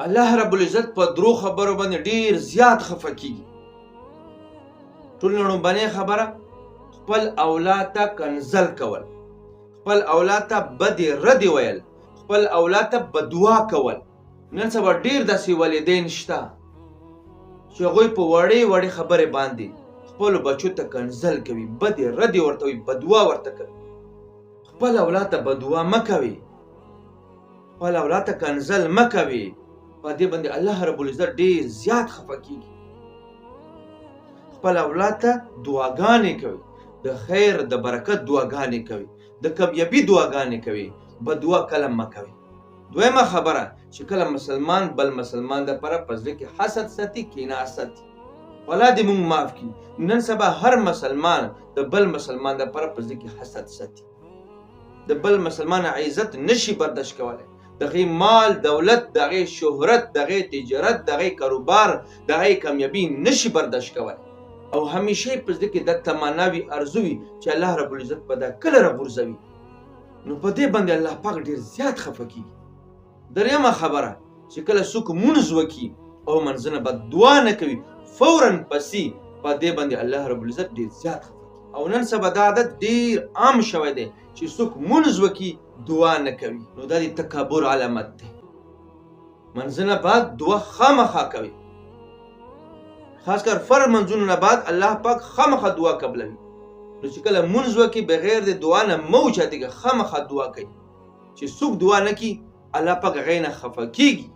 الله رب العزت په درو خبرو باندې ډیر زیات خفه کیږي. ټول لومړنۍ خبره خپل اولاد ته کنزل کول، خپل اولاد ته بدې ردې ویل، خپل اولاد ته بددعا کول. نن سبا ډیر داسې والدین شته چې هغوی په وړې وړې خبرې باندې خپلو بچو ته کنزل کوي، بدې ردې ورته وي، بددعا ورته کوي. خپل اولاد ته بددعا مه کوئ، خپل اولاد ته کنزل مه کوئ. په دې باندې الله رب العزت ډیر زیات خفه کیږي. خپل اولاد ته دعاګانې کوي، د خیر د برکت دعاګانې کوي، د کامیابی دعاګانې کوي، بددعا کله مه کوي. دویمه خبره چې کله مسلمان بل مسلمان دپاره په زړه کې حسد ساتي، کینه ساتي. الله دې موږ معاف کړي. نن سبا هر مسلمان د بل مسلمان دپاره په زړه کې حسد ساتي، د بل مسلمان عزت نشي برداشت کولی، دغه مال دولت، دغه شهرت، دغه تجارت، دغه کاروبار، دغه کامیابی نشي برداشت کولی، او همیشه په زړه کې د تمناوي ارزوي چې الله رب العزت به دا کله راغورځوي. نو په دې باندې الله پاک ډیر زیات خفه کیږي. دریمه خبره چې کله څوک مونځ وکړي او منځنه بد دعا نه کوي، فورا پسې په دې باندې الله رب العزت ډیر زیات خفه کیږي. او نن سبا دا عادت ډیر عام شوی دی چې څوک مونځ وکړي دعا نه کوي. نو دا د تکبر علامت دی. منځنه بعد دعا خامخا کوي، خاص کر فرض منځونو نه بعد الله پاک خامخا دعا قبلوي. نو چې کله مونځ وکړي بغیر د دعا نه مه اوچتېږه، خامخا دعا کوي. چې څوک دعا نه کوي الله پاک هغې نه خفه کیږي.